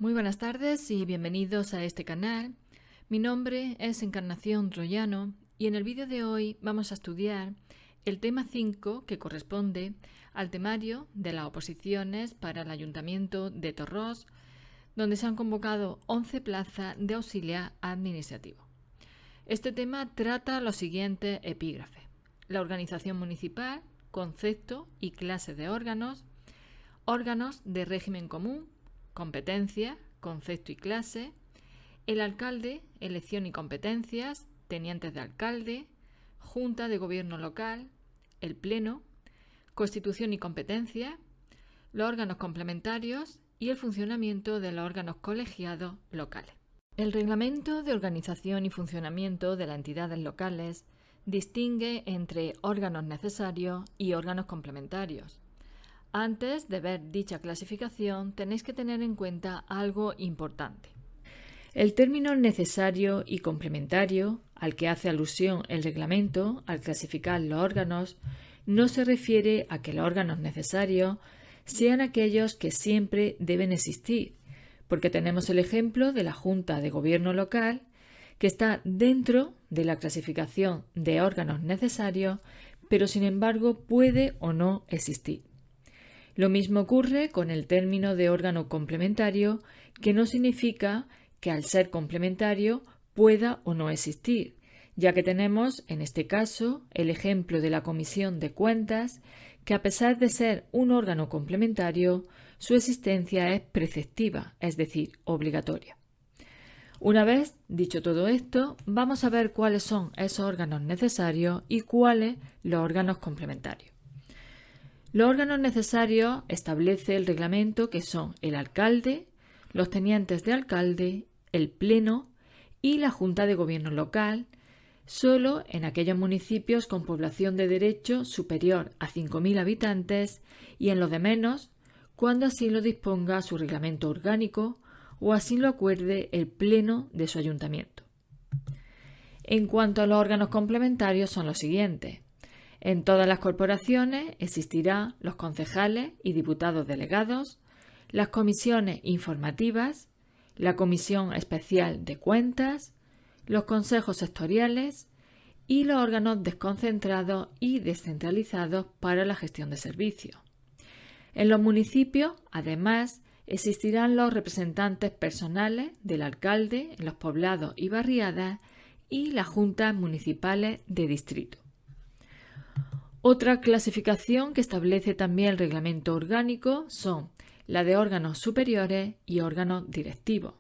Muy buenas tardes y bienvenidos a este canal. Mi nombre es Encarnación Troyano y en el vídeo de hoy vamos a estudiar el tema 5 que corresponde al temario de las oposiciones para el Ayuntamiento de Torrós, donde se han convocado 11 plazas de auxiliar administrativo. Este tema trata los siguientes epígrafes: la organización municipal, concepto y clase de órganos, órganos de régimen común, competencia, concepto y clase, el alcalde, elección y competencias, tenientes de alcalde, junta de gobierno local, el pleno, constitución y competencia, los órganos complementarios y el funcionamiento de los órganos colegiados locales. El Reglamento de Organización y Funcionamiento de las Entidades Locales distingue entre órganos necesarios y órganos complementarios. Antes de ver dicha clasificación, tenéis que tener en cuenta algo importante. El término necesario y complementario, al que hace alusión el reglamento al clasificar los órganos, no se refiere a que los órganos necesarios sean aquellos que siempre deben existir, porque tenemos el ejemplo de la Junta de Gobierno Local, que está dentro de la clasificación de órganos necesarios, pero sin embargo puede o no existir. Lo mismo ocurre con el término de órgano complementario, que no significa que al ser complementario pueda o no existir, ya que tenemos en este caso el ejemplo de la Comisión de Cuentas, que a pesar de ser un órgano complementario, su existencia es preceptiva, es decir, obligatoria. Una vez dicho todo esto, vamos a ver cuáles son esos órganos necesarios y cuáles los órganos complementarios. Los órganos necesarios establece el reglamento, que son el alcalde, los tenientes de alcalde, el pleno y la Junta de Gobierno Local, solo en aquellos municipios con población de derecho superior a 5.000 habitantes y en los de menos, cuando así lo disponga su reglamento orgánico o así lo acuerde el pleno de su ayuntamiento. En cuanto a los órganos complementarios, son los siguientes. En todas las corporaciones existirán los concejales y diputados delegados, las comisiones informativas, la Comisión Especial de Cuentas, los consejos sectoriales y los órganos desconcentrados y descentralizados para la gestión de servicios. En los municipios, además, existirán los representantes personales del alcalde en los poblados y barriadas y las juntas municipales de distrito. Otra clasificación que establece también el reglamento orgánico son la de órganos superiores y órganos directivos.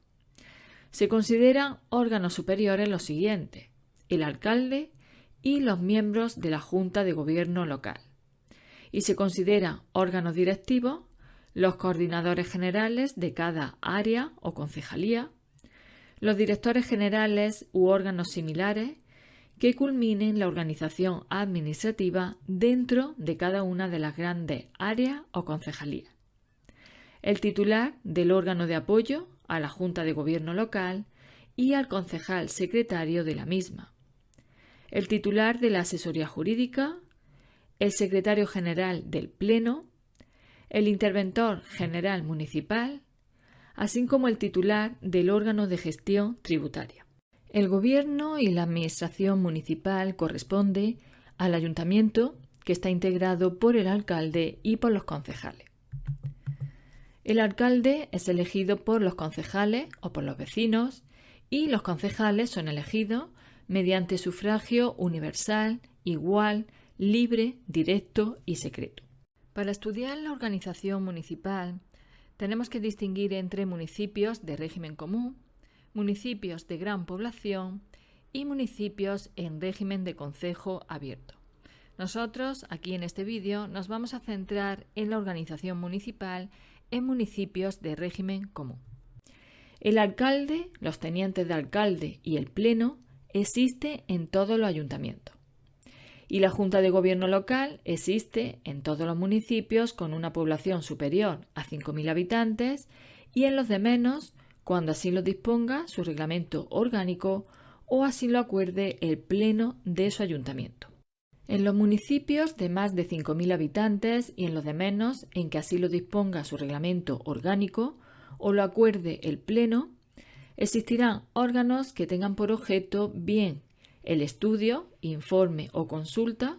Se consideran órganos superiores los siguientes: el alcalde y los miembros de la Junta de Gobierno Local. Y se consideran órganos directivos los coordinadores generales de cada área o concejalía, los directores generales u órganos similares que culminen la organización administrativa dentro de cada una de las grandes áreas o concejalías, el titular del órgano de apoyo a la Junta de Gobierno Local y al concejal secretario de la misma, el titular de la asesoría jurídica, el secretario general del Pleno, el interventor general municipal, así como el titular del órgano de gestión tributaria. El gobierno y la administración municipal corresponde al ayuntamiento, que está integrado por el alcalde y por los concejales. El alcalde es elegido por los concejales o por los vecinos y los concejales son elegidos mediante sufragio universal, igual, libre, directo y secreto. Para estudiar la organización municipal tenemos que distinguir entre municipios de régimen común, municipios de gran población y municipios en régimen de concejo abierto. Nosotros, aquí en este vídeo, nos vamos a centrar en la organización municipal en municipios de régimen común. El alcalde, los tenientes de alcalde y el pleno existe en todos los ayuntamientos. Y la Junta de Gobierno Local existe en todos los municipios con una población superior a 5.000 habitantes y en los de menos, cuando así lo disponga su reglamento orgánico o así lo acuerde el pleno de su ayuntamiento. En los municipios de más de 5.000 habitantes y en los de menos, en que así lo disponga su reglamento orgánico o lo acuerde el Pleno, existirán órganos que tengan por objeto bien el estudio, informe o consulta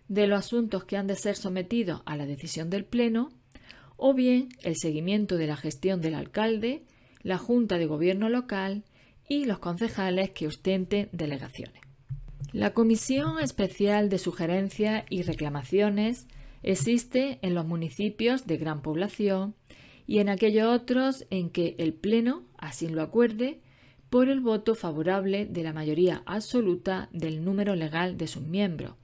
de los asuntos que han de ser sometidos a la decisión del Pleno, o bien el seguimiento de la gestión del alcalde, la Junta de Gobierno local y los concejales que ostenten delegaciones. La Comisión Especial de Sugerencias y Reclamaciones existe en los municipios de gran población y en aquellos otros en que el Pleno así lo acuerde por el voto favorable de la mayoría absoluta del número legal de sus miembros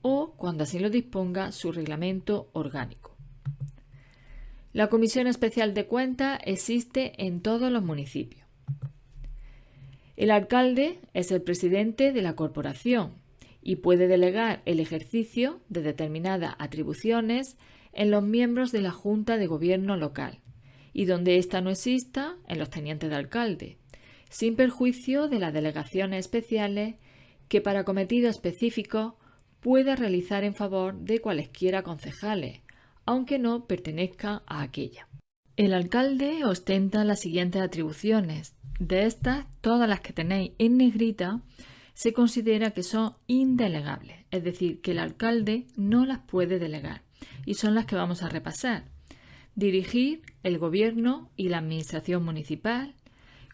o cuando así lo disponga su reglamento orgánico. La Comisión Especial de Cuentas existe en todos los municipios. El alcalde es el presidente de la corporación y puede delegar el ejercicio de determinadas atribuciones en los miembros de la Junta de Gobierno local y donde ésta no exista, en los tenientes de alcalde, sin perjuicio de las delegaciones especiales que para cometidos específicos pueda realizar en favor de cualesquiera concejales, aunque no pertenezca a aquella. El alcalde ostenta las siguientes atribuciones. De estas, todas las que tenéis en negrita se considera que son indelegables, es decir, que el alcalde no las puede delegar, y son las que vamos a repasar. Dirigir el gobierno y la administración municipal,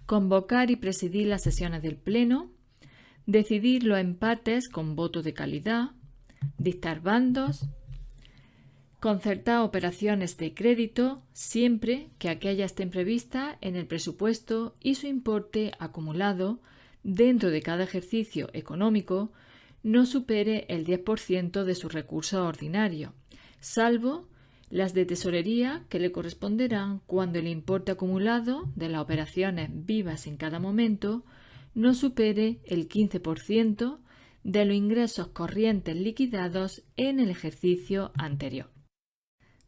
convocar y presidir las sesiones del Pleno, decidir los empates con voto de calidad, dictar bandos, concertar operaciones de crédito siempre que aquellas estén previstas en el presupuesto y su importe acumulado dentro de cada ejercicio económico no supere el 10% de sus recursos ordinarios, salvo las de tesorería que le corresponderán cuando el importe acumulado de las operaciones vivas en cada momento no supere el 15% de los ingresos corrientes liquidados en el ejercicio anterior.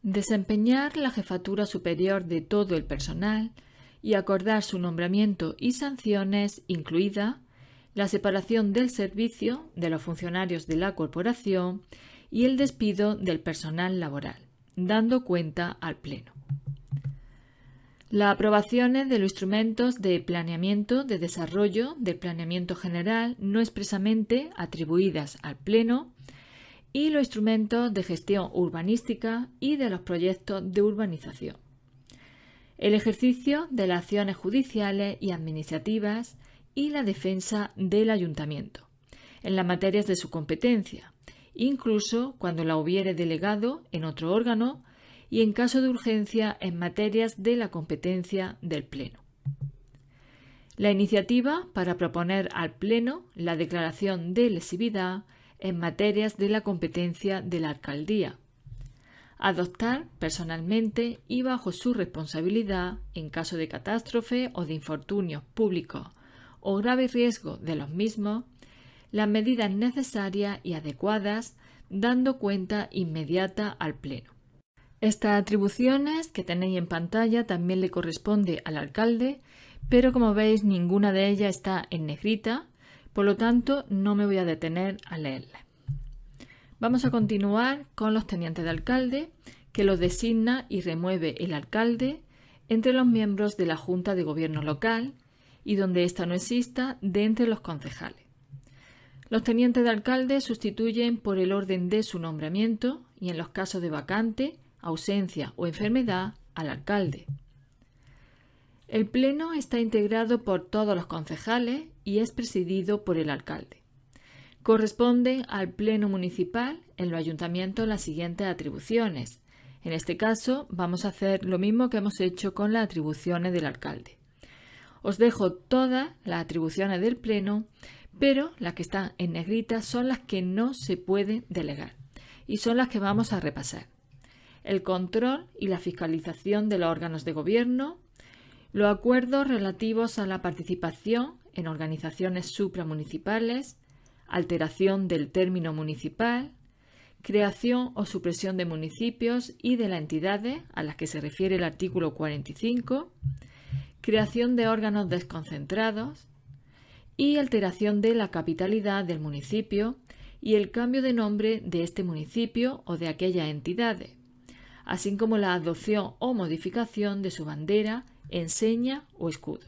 Desempeñar la jefatura superior de todo el personal y acordar su nombramiento y sanciones, incluida la separación del servicio de los funcionarios de la corporación y el despido del personal laboral, dando cuenta al Pleno. Las aprobaciones de los instrumentos de planeamiento de desarrollo del planeamiento general no expresamente atribuidas al Pleno y los instrumentos de gestión urbanística y de los proyectos de urbanización. El ejercicio de las acciones judiciales y administrativas y la defensa del ayuntamiento, en las materias de su competencia, incluso cuando la hubiere delegado en otro órgano y en caso de urgencia en materias de la competencia del Pleno. La iniciativa para proponer al Pleno la declaración de lesividad en materias de la competencia de la alcaldía. Adoptar personalmente y bajo su responsabilidad, en caso de catástrofe o de infortunios públicos o grave riesgo de los mismos, las medidas necesarias y adecuadas, dando cuenta inmediata al Pleno. Estas atribuciones que tenéis en pantalla también le corresponde al alcalde, pero como veis ninguna de ellas está en negrita, por lo tanto no me voy a detener a leerlas. Vamos a continuar con los tenientes de alcalde, que los designa y remueve el alcalde entre los miembros de la Junta de Gobierno local y donde ésta no exista, de entre los concejales. Los tenientes de alcalde sustituyen por el orden de su nombramiento y en los casos de vacante, ausencia o enfermedad al alcalde. El Pleno está integrado por todos los concejales y es presidido por el alcalde. Corresponden al Pleno municipal en los ayuntamientos las siguientes atribuciones. En este caso vamos a hacer lo mismo que hemos hecho con las atribuciones del alcalde. Os dejo todas las atribuciones del Pleno, pero las que están en negrita son las que no se pueden delegar y son las que vamos a repasar. El control y la fiscalización de los órganos de gobierno, los acuerdos relativos a la participación en organizaciones supramunicipales, alteración del término municipal, creación o supresión de municipios y de las entidades a las que se refiere el artículo 45, creación de órganos desconcentrados y alteración de la capitalidad del municipio y el cambio de nombre de este municipio o de aquellas entidades, así como la adopción o modificación de su bandera enseña o escudo.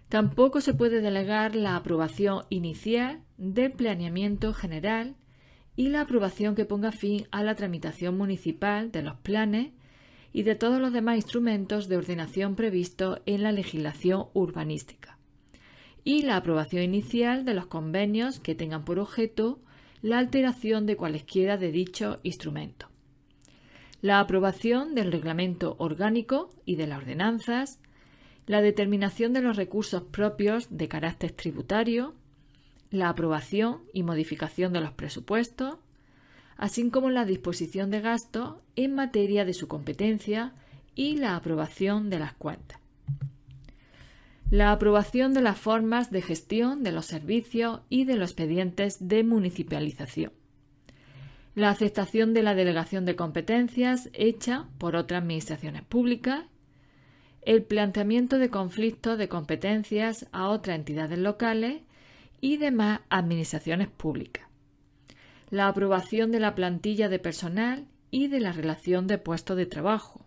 Tampoco se puede delegar la aprobación inicial del planeamiento general y la aprobación que ponga fin a la tramitación municipal de los planes y de todos los demás instrumentos de ordenación previstos en la legislación urbanística, y la aprobación inicial de los convenios que tengan por objeto la alteración de cualesquiera de dichos instrumentos. La aprobación del reglamento orgánico y de las ordenanzas, la determinación de los recursos propios de carácter tributario, la aprobación y modificación de los presupuestos, así como la disposición de gastos en materia de su competencia y la aprobación de las cuentas. La aprobación de las formas de gestión de los servicios y de los expedientes de municipalización. La aceptación de la delegación de competencias hecha por otras administraciones públicas. El planteamiento de conflictos de competencias a otras entidades locales y demás administraciones públicas. La aprobación de la plantilla de personal y de la relación de puestos de trabajo.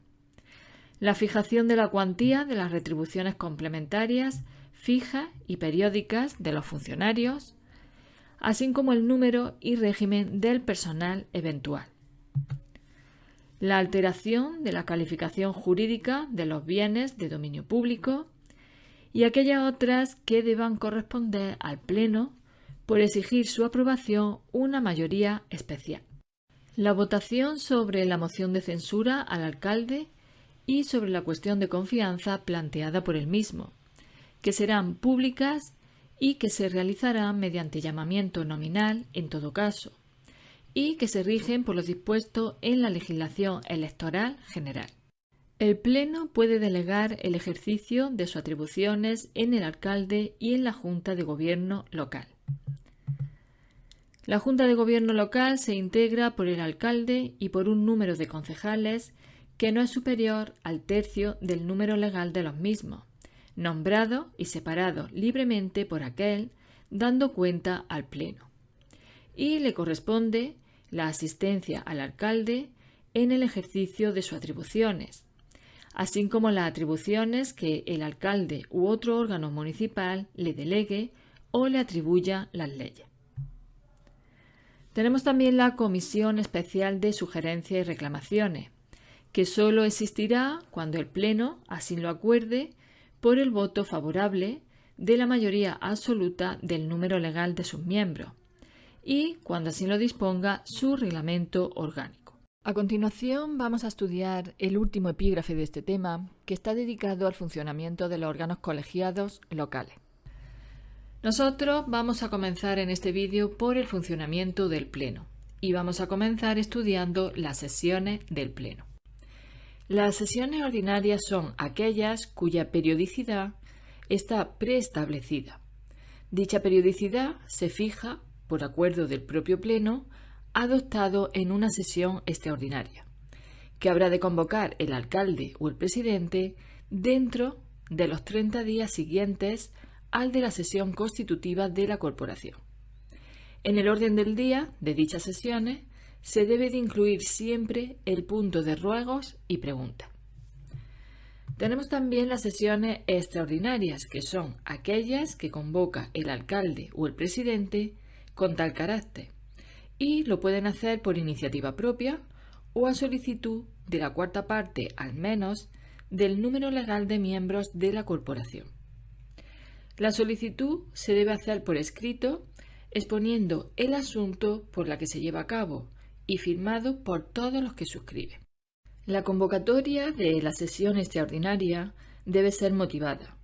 La fijación de la cuantía de las retribuciones complementarias fijas y periódicas de los funcionarios, así como el número y régimen del personal eventual. La alteración de la calificación jurídica de los bienes de dominio público y aquellas otras que deban corresponder al Pleno por exigir su aprobación una mayoría especial. La votación sobre la moción de censura al alcalde y sobre la cuestión de confianza planteada por el mismo, que serán públicas y que se realizarán mediante llamamiento nominal en todo caso, y que se rigen por lo dispuesto en la legislación electoral general. El Pleno puede delegar el ejercicio de sus atribuciones en el alcalde y en la Junta de Gobierno local. La Junta de Gobierno local se integra por el alcalde y por un número de concejales que no es superior al tercio del número legal de los mismos, nombrados y separados libremente por aquel, dando cuenta al Pleno. Y le corresponde la asistencia al alcalde en el ejercicio de sus atribuciones, así como las atribuciones que el alcalde u otro órgano municipal le delegue o le atribuya las leyes. Tenemos también la Comisión Especial de Sugerencias y Reclamaciones, que solo existirá cuando el Pleno así lo acuerde por el voto favorable de la mayoría absoluta del número legal de sus miembros y cuando así lo disponga su reglamento orgánico. A continuación vamos a estudiar el último epígrafe de este tema, que está dedicado al funcionamiento de los órganos colegiados locales. Nosotros vamos a comenzar en este vídeo por el funcionamiento del Pleno y vamos a comenzar estudiando las sesiones del Pleno. Las sesiones ordinarias son aquellas cuya periodicidad está preestablecida. Dicha periodicidad se fija por acuerdo del propio Pleno adoptado en una sesión extraordinaria, que habrá de convocar el alcalde o el presidente dentro de los 30 días siguientes al de la sesión constitutiva de la corporación. En el orden del día de dichas sesiones se debe de incluir siempre el punto de ruegos y preguntas. Tenemos también las sesiones extraordinarias, que son aquellas que convoca el alcalde o el presidente con tal carácter, y lo pueden hacer por iniciativa propia o a solicitud de la cuarta parte al menos del número legal de miembros de la corporación. La solicitud se debe hacer por escrito, exponiendo el asunto por la que se lleva a cabo y firmado por todos los que suscriben. La convocatoria de la sesión extraordinaria debe ser motivada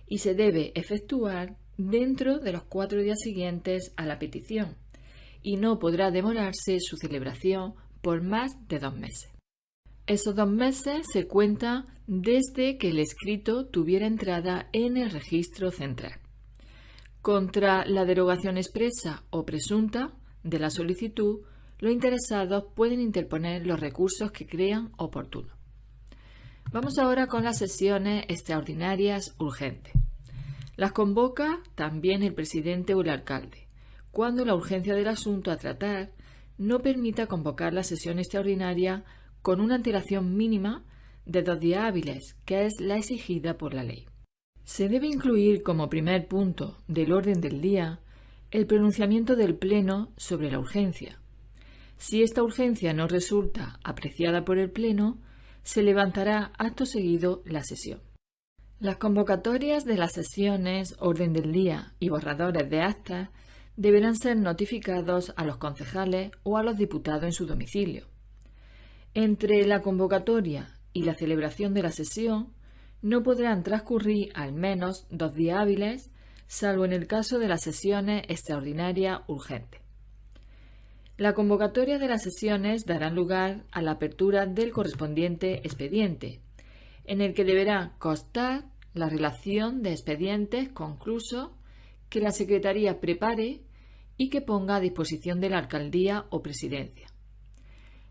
y se debe efectuar dentro de los 4 días siguientes a la petición y no podrá demorarse su celebración por más de 2 meses. Esos 2 meses se cuentan desde que el escrito tuviera entrada en el registro central. Contra la derogación expresa o presunta de la solicitud, los interesados pueden interponer los recursos que crean oportunos. Vamos ahora con las sesiones extraordinarias urgentes. Las convoca también el presidente o el alcalde, cuando la urgencia del asunto a tratar no permita convocar la sesión extraordinaria con una antelación mínima de 2 días hábiles, que es la exigida por la ley. Se debe incluir como primer punto del orden del día el pronunciamiento del Pleno sobre la urgencia. Si esta urgencia no resulta apreciada por el Pleno, se levantará acto seguido la sesión. Las convocatorias de las sesiones, orden del día y borradores de actas deberán ser notificados a los concejales o a los diputados en su domicilio. Entre la convocatoria y la celebración de la sesión no podrán transcurrir al menos 2 días hábiles, salvo en el caso de las sesiones extraordinarias urgentes. La convocatoria de las sesiones dará lugar a la apertura del correspondiente expediente, en el que deberá constar la relación de expedientes conclusos que la Secretaría prepare y que ponga a disposición de la alcaldía o presidencia.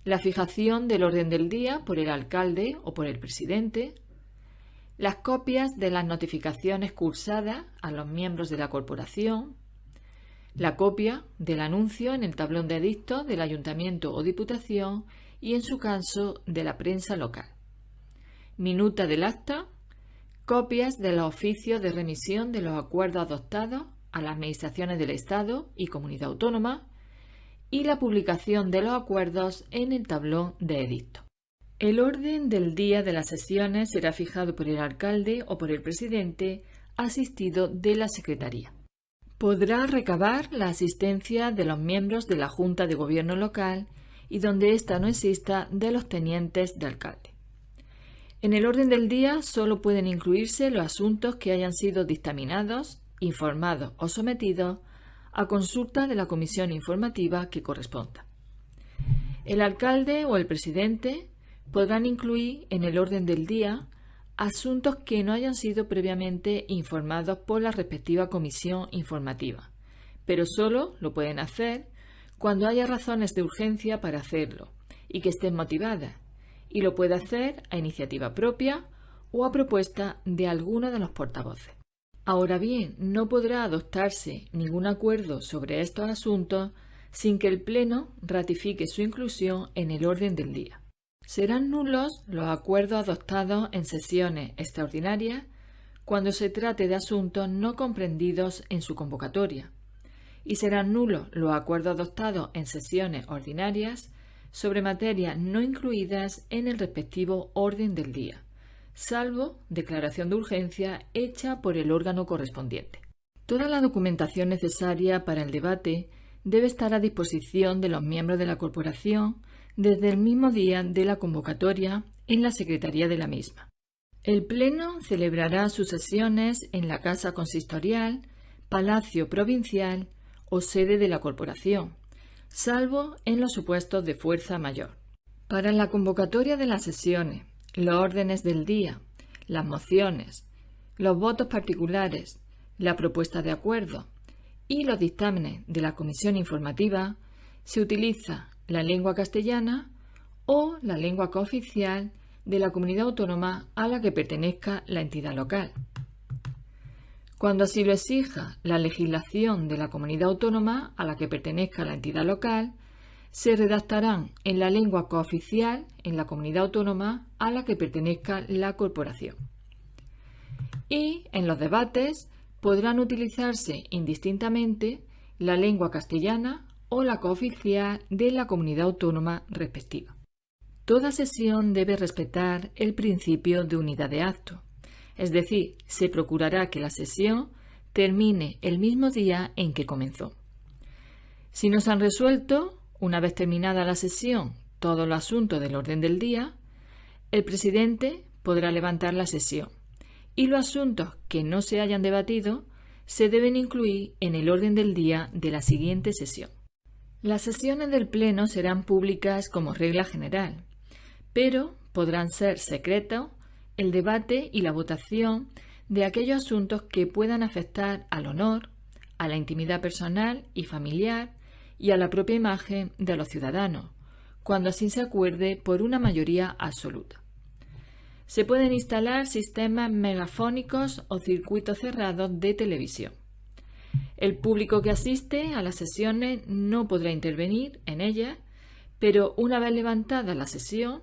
La fijación del orden del día por el alcalde o por el presidente, las copias de las notificaciones cursadas a los miembros de la corporación, la copia del anuncio en el tablón de edictos del ayuntamiento o diputación y, en su caso, de la prensa local, minuta del acta, copias de los oficios de remisión de los acuerdos adoptados a las administraciones del Estado y comunidad autónoma y la publicación de los acuerdos en el tablón de edictos. El orden del día de las sesiones será fijado por el alcalde o por el presidente, asistido de la Secretaría. Podrá recabar la asistencia de los miembros de la Junta de Gobierno local y, donde ésta no exista, de los tenientes de alcalde. En el orden del día solo pueden incluirse los asuntos que hayan sido dictaminados, informados o sometidos a consulta de la comisión informativa que corresponda. El alcalde o el presidente podrán incluir en el orden del día asuntos que no hayan sido previamente informados por la respectiva comisión informativa, pero solo lo pueden hacer cuando haya razones de urgencia para hacerlo y que estén motivadas, y lo puede hacer a iniciativa propia o a propuesta de alguno de los portavoces. Ahora bien, no podrá adoptarse ningún acuerdo sobre estos asuntos sin que el Pleno ratifique su inclusión en el orden del día. Serán nulos los acuerdos adoptados en sesiones extraordinarias cuando se trate de asuntos no comprendidos en su convocatoria, y serán nulos los acuerdos adoptados en sesiones ordinarias sobre materias no incluidas en el respectivo orden del día, salvo declaración de urgencia hecha por el órgano correspondiente. Toda la documentación necesaria para el debate debe estar a disposición de los miembros de la corporación desde el mismo día de la convocatoria en la secretaría de la misma. El Pleno celebrará sus sesiones en la Casa Consistorial, Palacio Provincial o sede de la corporación, salvo en los supuestos de fuerza mayor. Para la convocatoria de las sesiones, los órdenes del día, las mociones, los votos particulares, la propuesta de acuerdo y los dictámenes de la comisión informativa, se utiliza la lengua castellana o la lengua cooficial de la comunidad autónoma a la que pertenezca la entidad local. Cuando así lo exija la legislación de la comunidad autónoma a la que pertenezca la entidad local, se redactarán en la lengua cooficial en la comunidad autónoma a la que pertenezca la corporación. Y en los debates podrán utilizarse indistintamente la lengua castellana o la cooficial de la comunidad autónoma respectiva. Toda sesión debe respetar el principio de unidad de acto, es decir, se procurará que la sesión termine el mismo día en que comenzó. Si no se han resuelto, una vez terminada la sesión, todos los asuntos del orden del día, el presidente podrá levantar la sesión y los asuntos que no se hayan debatido se deben incluir en el orden del día de la siguiente sesión. Las sesiones del Pleno serán públicas como regla general, pero podrán ser secretos el debate y la votación de aquellos asuntos que puedan afectar al honor, a la intimidad personal y familiar y a la propia imagen de los ciudadanos, cuando así se acuerde por una mayoría absoluta. Se pueden instalar sistemas megafónicos o circuitos cerrados de televisión. El público que asiste a las sesiones no podrá intervenir en ellas, pero una vez levantada la sesión,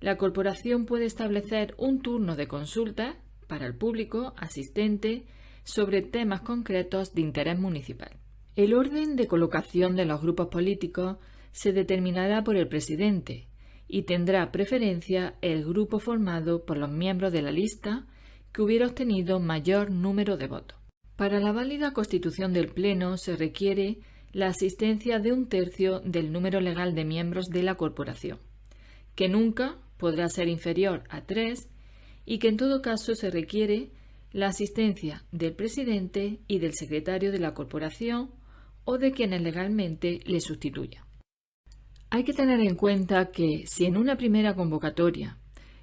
la corporación puede establecer un turno de consulta para el público asistente sobre temas concretos de interés municipal. El orden de colocación de los grupos políticos se determinará por el presidente y tendrá preferencia el grupo formado por los miembros de la lista que hubiera obtenido mayor número de votos. Para la válida constitución del Pleno se requiere la asistencia de 1/3 del número legal de miembros de la corporación, que nunca podrá ser inferior a 3 y que en todo caso se requiere la asistencia del presidente y del secretario de la corporación o de quienes legalmente le sustituyan. Hay que tener en cuenta que si en una primera convocatoria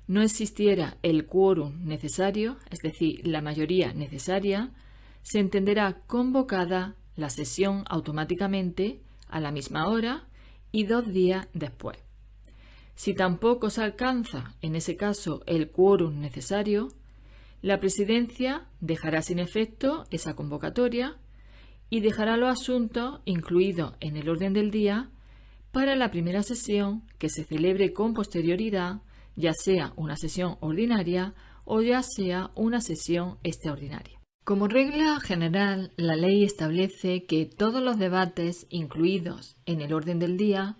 no existiera el quórum necesario, es decir, la mayoría necesaria, se entenderá convocada la sesión automáticamente a la misma hora y 2 días después. Si tampoco se alcanza, en ese caso, el quórum necesario, la Presidencia dejará sin efecto esa convocatoria y dejará los asuntos incluidos en el orden del día para la primera sesión que se celebre con posterioridad, ya sea una sesión ordinaria o ya sea una sesión extraordinaria. Como regla general, la ley establece que todos los debates incluidos en el orden del día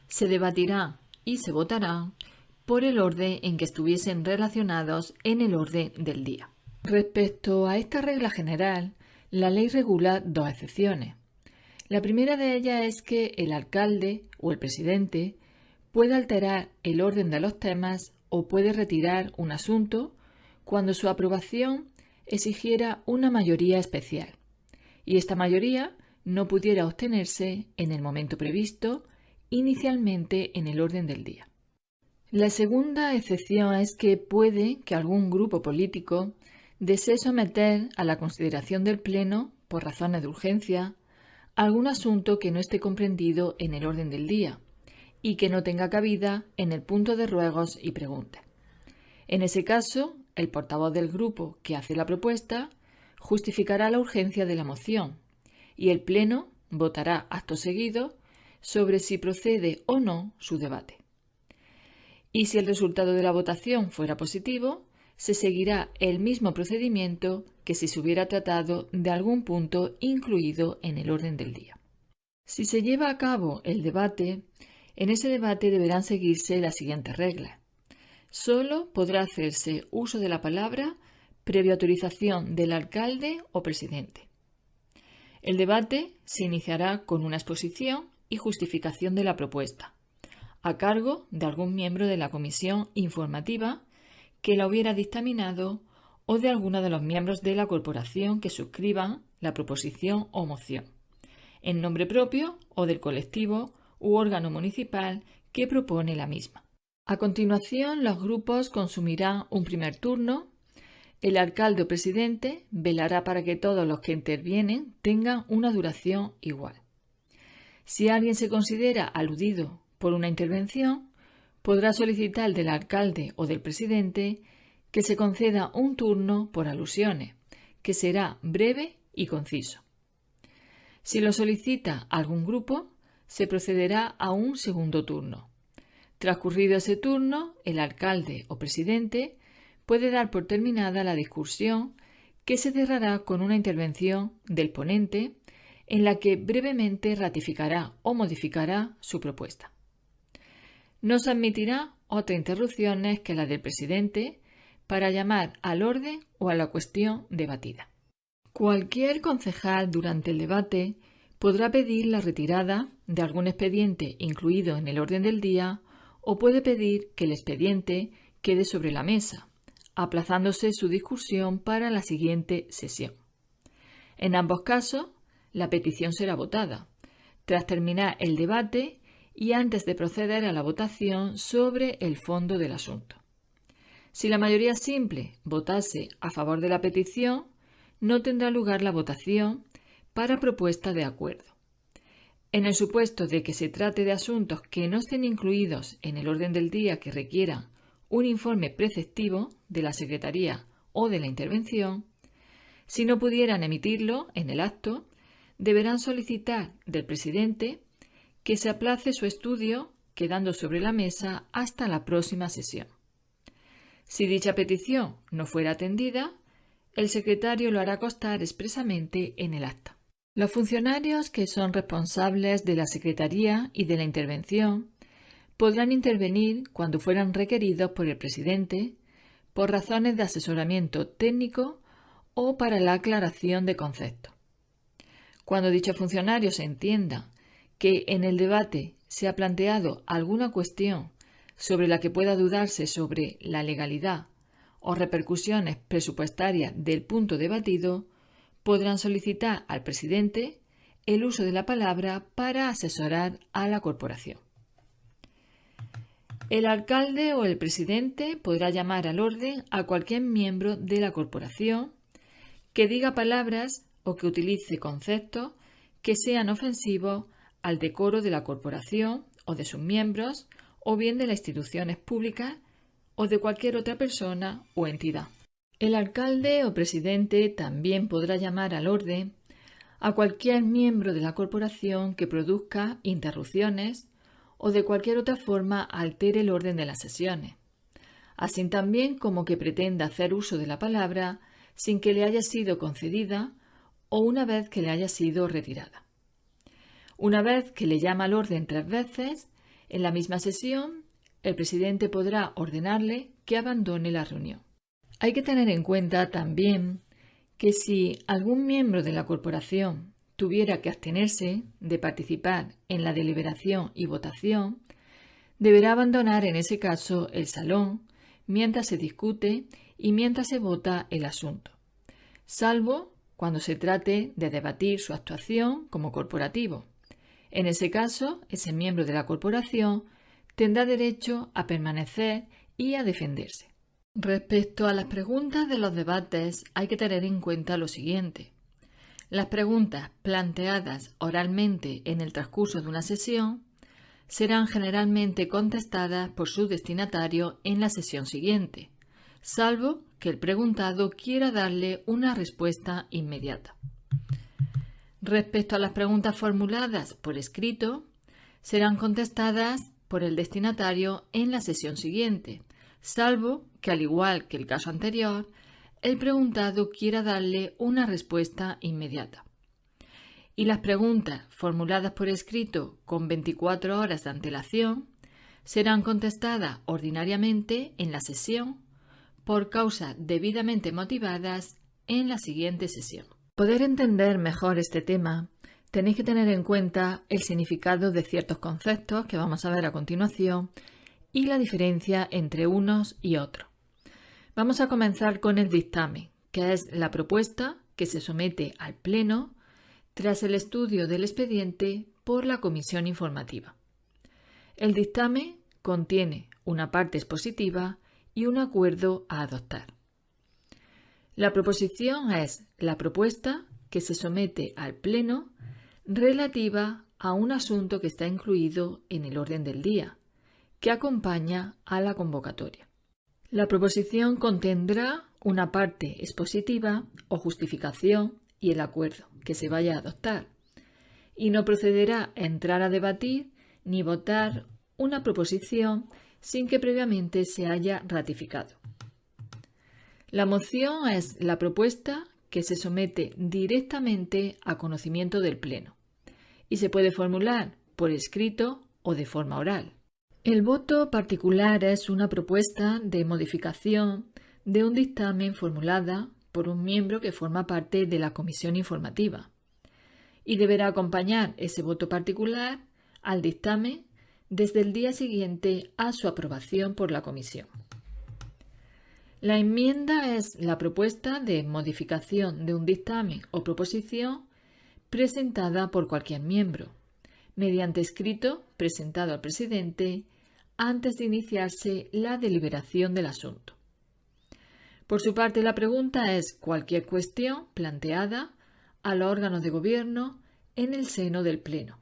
se debatirán y se votarán por el orden en que estuviesen relacionados en el orden del día. Respecto a esta regla general, la ley regula 2 excepciones. La primera de ellas es que el alcalde o el presidente puede alterar el orden de los temas o puede retirar un asunto cuando su aprobación exigiera una mayoría especial y esta mayoría no pudiera obtenerse en el momento previsto inicialmente en el orden del día. La segunda excepción es que puede que algún grupo político desee someter a la consideración del Pleno, por razones de urgencia, algún asunto que no esté comprendido en el orden del día y que no tenga cabida en el punto de ruegos y preguntas. En ese caso, el portavoz del grupo que hace la propuesta justificará la urgencia de la moción y el Pleno votará acto seguido sobre si procede o no su debate. Y si el resultado de la votación fuera positivo, se seguirá el mismo procedimiento que si se hubiera tratado de algún punto incluido en el orden del día. Si se lleva a cabo el debate, en ese debate deberán seguirse las siguientes reglas. Solo podrá hacerse uso de la palabra previa autorización del alcalde o presidente. El debate se iniciará con una exposición y justificación de la propuesta, a cargo de algún miembro de la comisión informativa que la hubiera dictaminado o de alguno de los miembros de la corporación que suscriban la proposición o moción, en nombre propio o del colectivo u órgano municipal que propone la misma. A continuación, los grupos consumirán un primer turno. El alcalde o presidente velará para que todos los que intervienen tengan una duración igual. Si alguien se considera aludido por una intervención, podrá solicitar del alcalde o del presidente que se conceda un turno por alusiones, que será breve y conciso. Si lo solicita algún grupo, se procederá a un segundo turno. Transcurrido ese turno, el alcalde o presidente puede dar por terminada la discusión, que se cerrará con una intervención del ponente en la que brevemente ratificará o modificará su propuesta. No se admitirá otra interrupciones que la del presidente para llamar al orden o a la cuestión debatida. Cualquier concejal durante el debate podrá pedir la retirada de algún expediente incluido en el orden del día o puede pedir que el expediente quede sobre la mesa, aplazándose su discusión para la siguiente sesión. En ambos casos, la petición será votada, tras terminar el debate y antes de proceder a la votación sobre el fondo del asunto. Si la mayoría simple votase a favor de la petición, no tendrá lugar la votación para propuesta de acuerdo. En el supuesto de que se trate de asuntos que no estén incluidos en el orden del día que requieran un informe preceptivo de la Secretaría o de la intervención, si no pudieran emitirlo en el acto, deberán solicitar del presidente que se aplace su estudio quedando sobre la mesa hasta la próxima sesión. Si dicha petición no fuera atendida, el secretario lo hará constar expresamente en el acta. Los funcionarios que son responsables de la secretaría y de la intervención podrán intervenir cuando fueran requeridos por el presidente por razones de asesoramiento técnico o para la aclaración de conceptos. Cuando dichos funcionarios entienda que en el debate se ha planteado alguna cuestión sobre la que pueda dudarse sobre la legalidad o repercusiones presupuestarias del punto debatido, podrán solicitar al presidente el uso de la palabra para asesorar a la corporación. El alcalde o el presidente podrá llamar al orden a cualquier miembro de la corporación que diga palabras o que utilice conceptos que sean ofensivos al decoro de la corporación o de sus miembros, o bien de las instituciones públicas o de cualquier otra persona o entidad. El alcalde o presidente también podrá llamar al orden a cualquier miembro de la corporación que produzca interrupciones o de cualquier otra forma altere el orden de las sesiones, así también como que pretenda hacer uso de la palabra sin que le haya sido concedida o una vez que le haya sido retirada. Una vez que le llama al orden 3 veces, en la misma sesión, el presidente podrá ordenarle que abandone la reunión. Hay que tener en cuenta también que si algún miembro de la corporación tuviera que abstenerse de participar en la deliberación y votación, deberá abandonar en ese caso el salón mientras se discute y mientras se vota el asunto, salvo cuando se trate de debatir su actuación como corporativo. En ese caso, ese miembro de la corporación tendrá derecho a permanecer y a defenderse. Respecto a las preguntas de los debates, hay que tener en cuenta lo siguiente. Las preguntas planteadas oralmente en el transcurso de una sesión serán generalmente contestadas por su destinatario en la sesión siguiente, salvo que el preguntado quiera darle una respuesta inmediata. Respecto a las preguntas formuladas por escrito, serán contestadas por el destinatario en la sesión siguiente, salvo que, al igual que el caso anterior, el preguntado quiera darle una respuesta inmediata. Y las preguntas formuladas por escrito con 24 horas de antelación serán contestadas ordinariamente en la sesión por causas debidamente motivadas en la siguiente sesión. Para poder entender mejor este tema, tenéis que tener en cuenta el significado de ciertos conceptos que vamos a ver a continuación y la diferencia entre unos y otros. Vamos a comenzar con el dictamen, que es la propuesta que se somete al Pleno tras el estudio del expediente por la Comisión Informativa. El dictamen contiene una parte expositiva y un acuerdo a adoptar. La proposición es la propuesta que se somete al Pleno relativa a un asunto que está incluido en el orden del día, que acompaña a la convocatoria. La proposición contendrá una parte expositiva o justificación y el acuerdo que se vaya a adoptar, y no procederá a entrar a debatir ni votar una proposición sin que previamente se haya ratificado. La moción es la propuesta que se somete directamente a conocimiento del Pleno y se puede formular por escrito o de forma oral. El voto particular es una propuesta de modificación de un dictamen formulada por un miembro que forma parte de la comisión informativa y deberá acompañar ese voto particular al dictamen desde el día siguiente a su aprobación por la comisión. La enmienda es la propuesta de modificación de un dictamen o proposición presentada por cualquier miembro, mediante escrito presentado al presidente antes de iniciarse la deliberación del asunto. Por su parte, la pregunta es cualquier cuestión planteada a los órganos de gobierno en el seno del Pleno.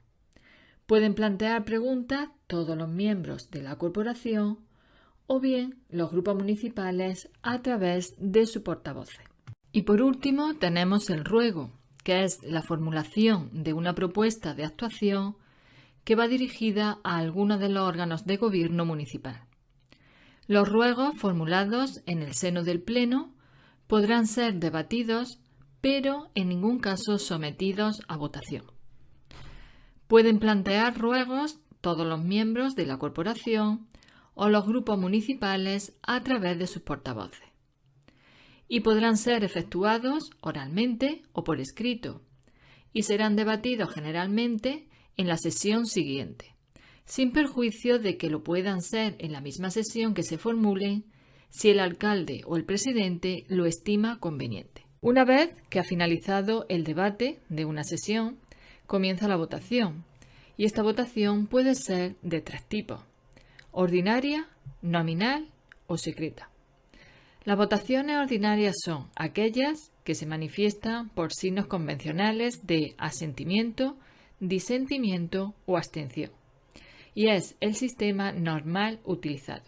Pueden plantear preguntas todos los miembros de la corporación o bien los grupos municipales a través de su portavoces. Y por último tenemos el ruego, que es la formulación de una propuesta de actuación que va dirigida a alguno de los órganos de gobierno municipal. Los ruegos formulados en el seno del Pleno podrán ser debatidos, pero en ningún caso sometidos a votación. Pueden plantear ruegos todos los miembros de la corporación o los grupos municipales a través de sus portavoces, y podrán ser efectuados oralmente o por escrito, y serán debatidos generalmente en la sesión siguiente, sin perjuicio de que lo puedan ser en la misma sesión que se formulen si el alcalde o el presidente lo estima conveniente. Una vez que ha finalizado el debate de una sesión, comienza la votación, y esta votación puede ser de tres tipos: ordinaria, nominal o secreta. Las votaciones ordinarias son aquellas que se manifiestan por signos convencionales de asentimiento, disentimiento o abstención, y es el sistema normal utilizado.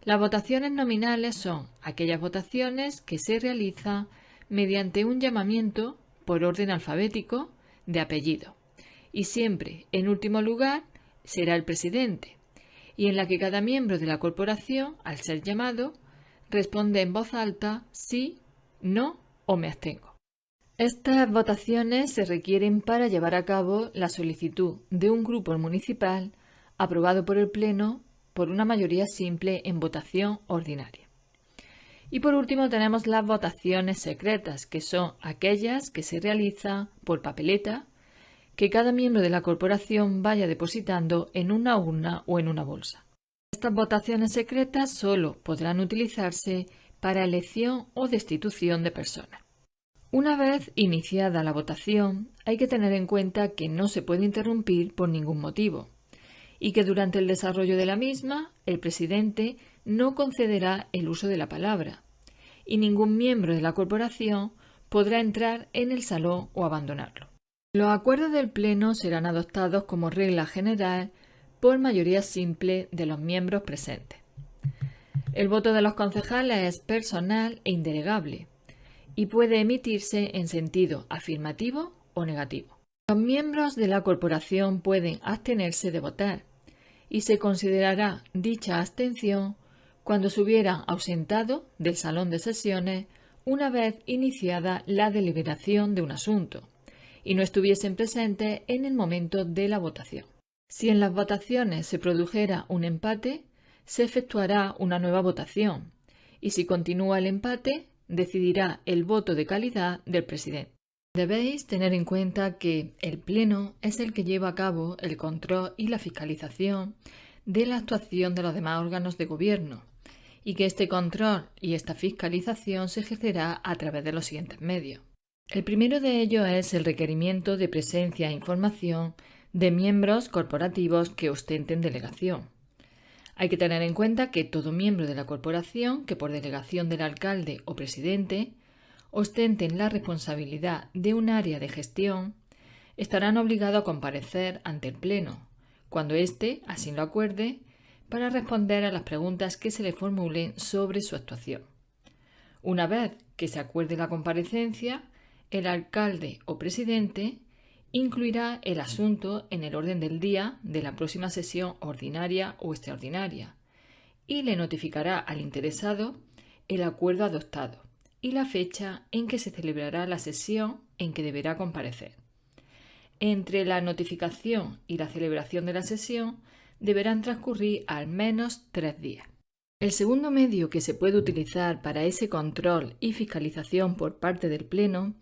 Las votaciones nominales son aquellas votaciones que se realizan mediante un llamamiento por orden alfabético de apellido, y siempre, en último lugar, será el presidente, y en la que cada miembro de la corporación, al ser llamado, responde en voz alta sí, no o me abstengo. Estas votaciones se requieren para llevar a cabo la solicitud de un grupo municipal aprobado por el Pleno por una mayoría simple en votación ordinaria. Y por último tenemos las votaciones secretas, que son aquellas que se realizan por papeleta, que cada miembro de la corporación vaya depositando en una urna o en una bolsa. Estas votaciones secretas solo podrán utilizarse para elección o destitución de personas. Una vez iniciada la votación, hay que tener en cuenta que no se puede interrumpir por ningún motivo, y que durante el desarrollo de la misma, el presidente no concederá el uso de la palabra, y ningún miembro de la corporación podrá entrar en el salón o abandonarlo. Los acuerdos del Pleno serán adoptados como regla general por mayoría simple de los miembros presentes. El voto de los concejales es personal e indelegable y puede emitirse en sentido afirmativo o negativo. Los miembros de la corporación pueden abstenerse de votar y se considerará dicha abstención cuando se hubieran ausentado del salón de sesiones una vez iniciada la deliberación de un asunto y no estuviesen presentes en el momento de la votación. Si en las votaciones se produjera un empate, se efectuará una nueva votación y si continúa el empate, decidirá el voto de calidad del presidente. Debéis tener en cuenta que el Pleno es el que lleva a cabo el control y la fiscalización de la actuación de los demás órganos de gobierno y que este control y esta fiscalización se ejercerá a través de los siguientes medios. El primero de ellos es el requerimiento de presencia e información de miembros corporativos que ostenten delegación. Hay que tener en cuenta que todo miembro de la corporación que por delegación del alcalde o presidente ostenten la responsabilidad de un área de gestión estarán obligados a comparecer ante el Pleno, cuando éste así lo acuerde, para responder a las preguntas que se le formulen sobre su actuación. Una vez que se acuerde la comparecencia, el alcalde o presidente incluirá el asunto en el orden del día de la próxima sesión ordinaria o extraordinaria y le notificará al interesado el acuerdo adoptado y la fecha en que se celebrará la sesión en que deberá comparecer. Entre la notificación y la celebración de la sesión deberán transcurrir al menos 3 días. El segundo medio que se puede utilizar para ese control y fiscalización por parte del Pleno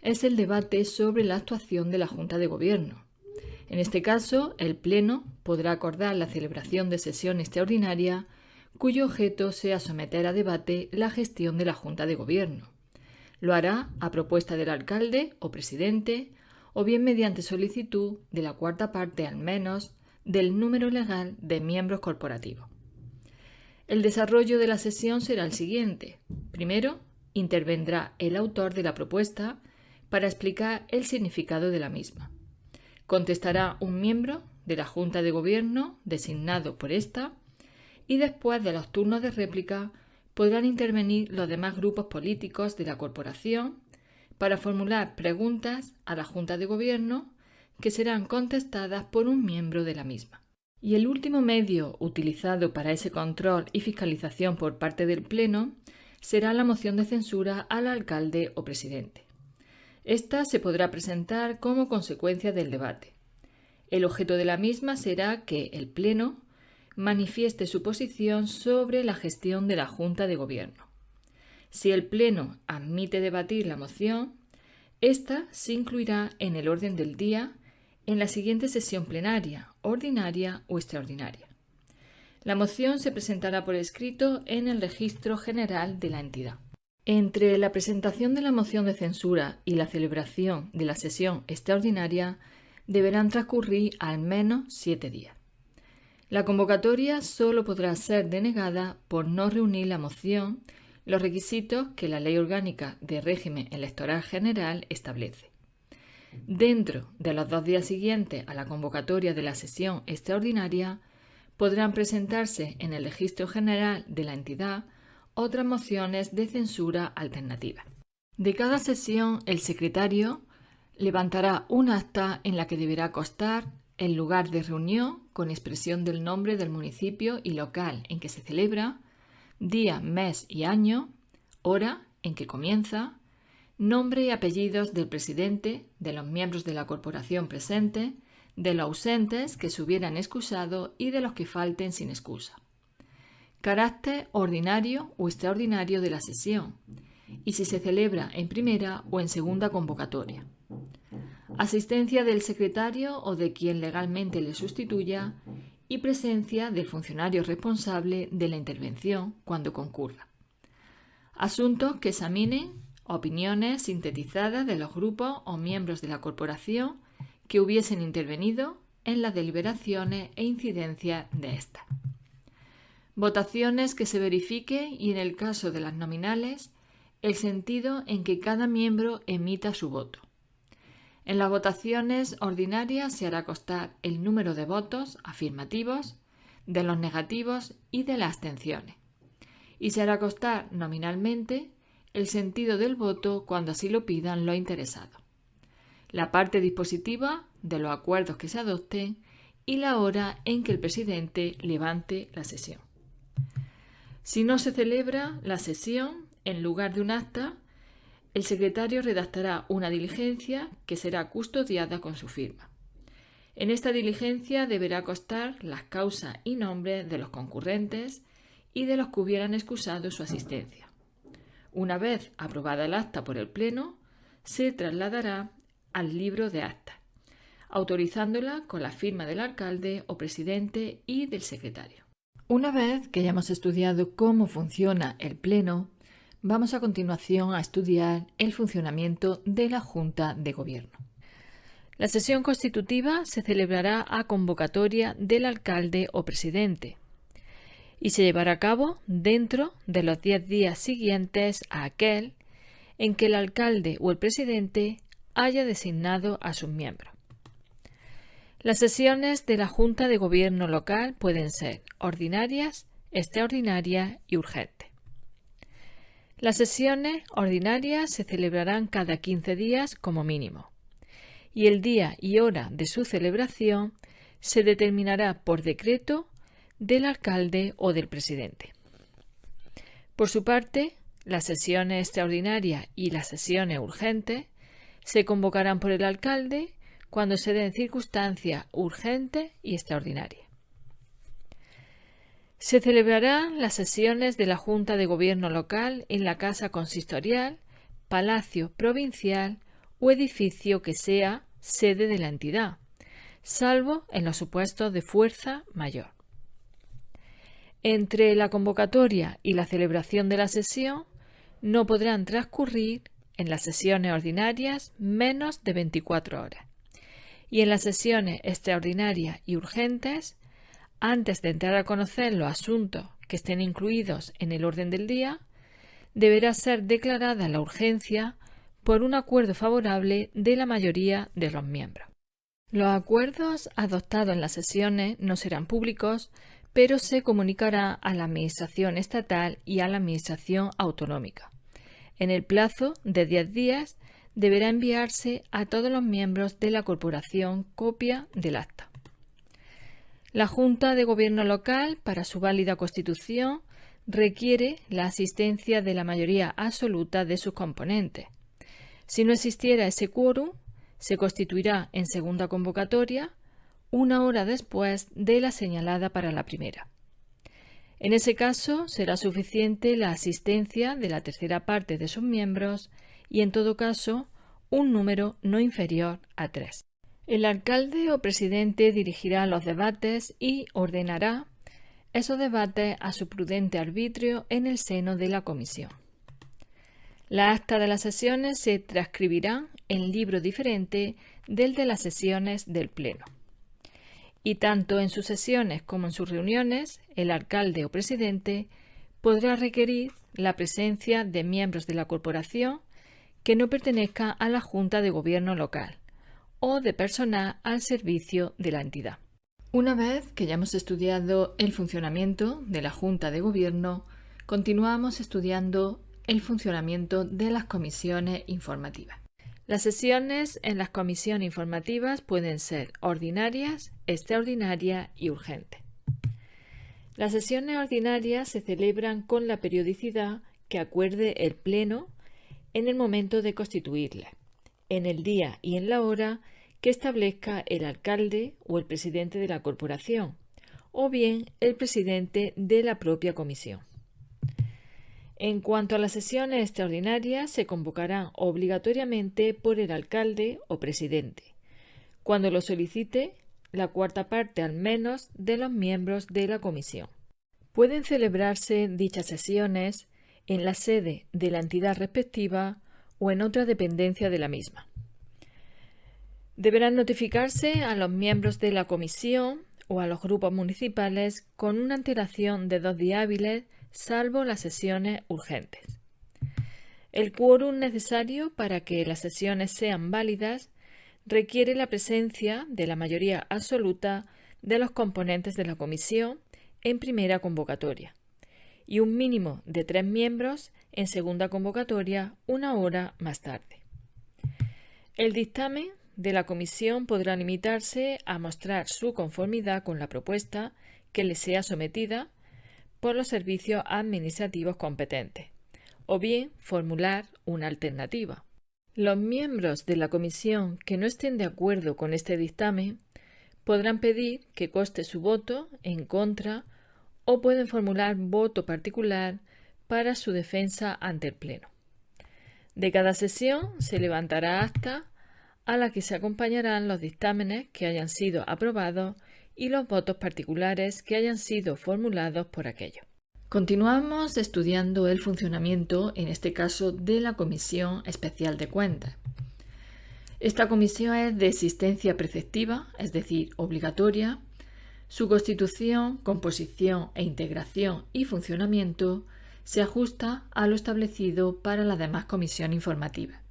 es el debate sobre la actuación de la Junta de Gobierno. En este caso, el Pleno podrá acordar la celebración de sesión extraordinaria cuyo objeto sea someter a debate la gestión de la Junta de Gobierno. Lo hará a propuesta del alcalde o presidente o bien mediante solicitud de la cuarta parte al menos del número legal de miembros corporativos. El desarrollo de la sesión será el siguiente. Primero, intervendrá el autor de la propuesta para explicar el significado de la misma. Contestará un miembro de la Junta de Gobierno designado por esta y después de los turnos de réplica podrán intervenir los demás grupos políticos de la corporación para formular preguntas a la Junta de Gobierno, que serán contestadas por un miembro de la misma. Y el último medio utilizado para ese control y fiscalización por parte del Pleno será la moción de censura al alcalde o presidente. Esta se podrá presentar como consecuencia del debate. El objeto de la misma será que el Pleno manifieste su posición sobre la gestión de la Junta de Gobierno. Si el Pleno admite debatir la moción, esta se incluirá en el orden del día en la siguiente sesión plenaria, ordinaria o extraordinaria. La moción se presentará por escrito en el Registro General de la entidad. Entre la presentación de la moción de censura y la celebración de la sesión extraordinaria deberán transcurrir al menos 7 días. La convocatoria solo podrá ser denegada por no reunir la moción los requisitos que la Ley Orgánica de Régimen Electoral General establece. Dentro de los 2 días siguientes a la convocatoria de la sesión extraordinaria, podrán presentarse en el Registro General de la entidad otras mociones de censura alternativas. De cada sesión, el secretario levantará un acta en la que deberá constar el lugar de reunión con expresión del nombre del municipio y local en que se celebra, día, mes y año, hora en que comienza, nombre y apellidos del presidente, de los miembros de la corporación presentes, de los ausentes que se hubieran excusado y de los que falten sin excusa. Carácter ordinario o extraordinario de la sesión y si se celebra en primera o en segunda convocatoria. Asistencia del secretario o de quien legalmente le sustituya y presencia del funcionario responsable de la intervención cuando concurra. Asuntos que examinen opiniones sintetizadas de los grupos o miembros de la corporación que hubiesen intervenido en las deliberaciones e incidencias de estas. Votaciones que se verifique y, en el caso de las nominales, el sentido en que cada miembro emita su voto. En las votaciones ordinarias se hará constar el número de votos afirmativos, de los negativos y de las abstenciones, y se hará constar nominalmente el sentido del voto cuando así lo pidan los interesados, la parte dispositiva de los acuerdos que se adopten y la hora en que el presidente levante la sesión. Si no se celebra la sesión, en lugar de un acta, el secretario redactará una diligencia que será custodiada con su firma. En esta diligencia deberá constar las causas y nombres de los concurrentes y de los que hubieran excusado su asistencia. Una vez aprobada el acta por el Pleno, se trasladará al libro de actas, autorizándola con la firma del alcalde o presidente y del secretario. Una vez que hayamos estudiado cómo funciona el Pleno, vamos a continuación a estudiar el funcionamiento de la Junta de Gobierno. La sesión constitutiva se celebrará a convocatoria del alcalde o presidente y se llevará a cabo dentro de los 10 días siguientes a aquel en que el alcalde o el presidente haya designado a sus miembros. Las sesiones de la Junta de Gobierno local pueden ser ordinarias, extraordinarias y urgentes. Las sesiones ordinarias se celebrarán cada 15 días como mínimo, y el día y hora de su celebración se determinará por decreto del alcalde o del presidente. Por su parte, las sesiones extraordinarias y las sesiones urgentes se convocarán por el alcalde cuando se den circunstancias urgentes y extraordinarias. Se celebrarán las sesiones de la Junta de Gobierno local en la Casa Consistorial, Palacio Provincial o edificio que sea sede de la entidad, salvo en los supuestos de fuerza mayor. Entre la convocatoria y la celebración de la sesión no podrán transcurrir en las sesiones ordinarias menos de 24 horas y en las sesiones extraordinarias y urgentes, antes de entrar a conocer los asuntos que estén incluidos en el orden del día, deberá ser declarada la urgencia por un acuerdo favorable de la mayoría de los miembros. Los acuerdos adoptados en las sesiones no serán públicos, pero se comunicará a la Administración estatal y a la Administración autonómica, en el plazo de 10 días deberá enviarse a todos los miembros de la corporación copia del acta. La Junta de Gobierno local, para su válida constitución, requiere la asistencia de la mayoría absoluta de sus componentes. Si no existiera ese quórum, se constituirá en segunda convocatoria 1 hora después de la señalada para la primera. En ese caso, será suficiente la asistencia de la tercera parte de sus miembros y, en todo caso, un número no inferior a 3. El alcalde o presidente dirigirá los debates y ordenará esos debates a su prudente arbitrio en el seno de la comisión. Las actas de las sesiones se transcribirán en libro diferente del de las sesiones del Pleno. Y tanto en sus sesiones como en sus reuniones, el alcalde o presidente podrá requerir la presencia de miembros de la corporación que no pertenezcan a la Junta de Gobierno local o de personal al servicio de la entidad. Una vez que ya hemos estudiado el funcionamiento de la Junta de Gobierno, continuamos estudiando el funcionamiento de las comisiones informativas. Las sesiones en las comisiones informativas pueden ser ordinarias, extraordinarias y urgentes. Las sesiones ordinarias se celebran con la periodicidad que acuerde el Pleno en el momento de constituirlas, en el día y en la hora que establezca el alcalde o el presidente de la corporación, o bien el presidente de la propia comisión. En cuanto a las sesiones extraordinarias, se convocarán obligatoriamente por el alcalde o presidente, cuando lo solicite la cuarta parte al menos de los miembros de la comisión. Pueden celebrarse dichas sesiones en la sede de la entidad respectiva o en otra dependencia de la misma. Deberán notificarse a los miembros de la comisión o a los grupos municipales con una antelación de 2 días hábiles, salvo las sesiones urgentes. El quórum necesario para que las sesiones sean válidas requiere la presencia de la mayoría absoluta de los componentes de la comisión en primera convocatoria y un mínimo de 3 miembros en segunda convocatoria 1 hora más tarde. El dictamen de la comisión podrá limitarse a mostrar su conformidad con la propuesta que le sea sometida por los servicios administrativos competentes, o bien formular una alternativa. Los miembros de la comisión que no estén de acuerdo con este dictamen podrán pedir que conste su voto en contra o pueden formular voto particular para su defensa ante el Pleno. De cada sesión se levantará acta a la que se acompañarán los dictámenes que hayan sido aprobados y los votos particulares que hayan sido formulados por aquello. Continuamos estudiando el funcionamiento, en este caso, de la Comisión Especial de Cuentas. Esta comisión es de existencia preceptiva, es decir, obligatoria. Su constitución, composición e integración y funcionamiento se ajusta a lo establecido para las demás comisiones informativas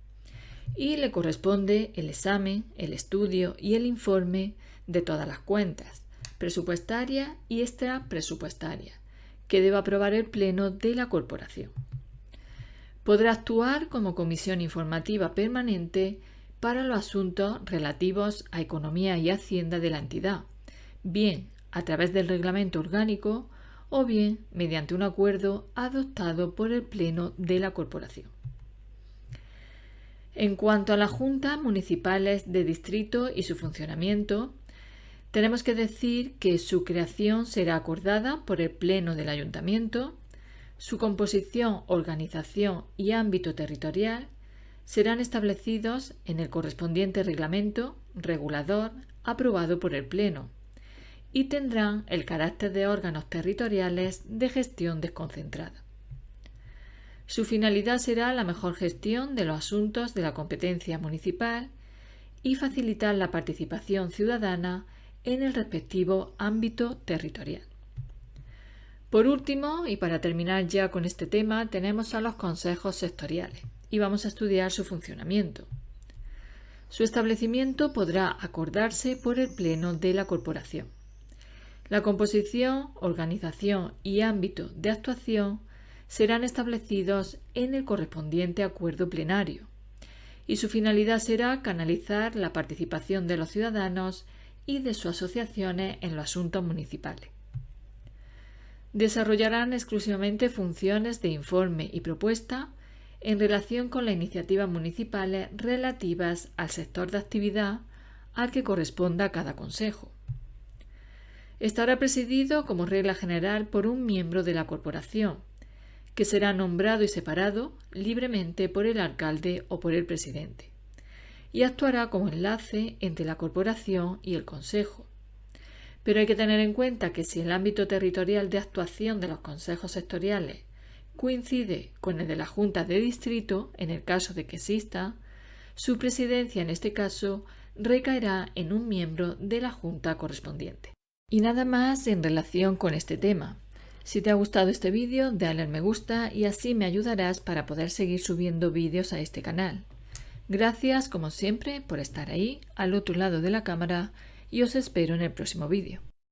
y le corresponde el examen, el estudio y el informe de todas las cuentas, presupuestarias y extrapresupuestarias, que deba aprobar el Pleno de la corporación. Podrá actuar como comisión informativa permanente para los asuntos relativos a economía y hacienda de la entidad, bien a través del reglamento orgánico o bien mediante un acuerdo adoptado por el Pleno de la corporación. En cuanto a las juntas municipales de distrito y su funcionamiento, tenemos que decir que su creación será acordada por el Pleno del Ayuntamiento, su composición, organización y ámbito territorial serán establecidos en el correspondiente reglamento regulador aprobado por el Pleno y tendrán el carácter de órganos territoriales de gestión desconcentrada. Su finalidad será la mejor gestión de los asuntos de la competencia municipal y facilitar la participación ciudadana en el respectivo ámbito territorial. Por último, y para terminar ya con este tema, tenemos a los consejos sectoriales y vamos a estudiar su funcionamiento. Su establecimiento podrá acordarse por el Pleno de la corporación. La composición, organización y ámbito de actuación serán establecidos en el correspondiente acuerdo plenario y su finalidad será canalizar la participación de los ciudadanos y de sus asociaciones en los asuntos municipales. Desarrollarán exclusivamente funciones de informe y propuesta en relación con las iniciativas municipales relativas al sector de actividad al que corresponda cada consejo. Estará presidido como regla general por un miembro de la corporación, que será nombrado y separado libremente por el alcalde o por el presidente, y actuará como enlace entre la corporación y el consejo. Pero hay que tener en cuenta que si el ámbito territorial de actuación de los consejos sectoriales coincide con el de la Junta de Distrito, en el caso de que exista, su presidencia en este caso recaerá en un miembro de la Junta correspondiente. Y nada más en relación con este tema. Si te ha gustado este vídeo, dale al me gusta y así me ayudarás para poder seguir subiendo vídeos a este canal. Gracias, como siempre, por estar ahí, al otro lado de la cámara, y os espero en el próximo vídeo.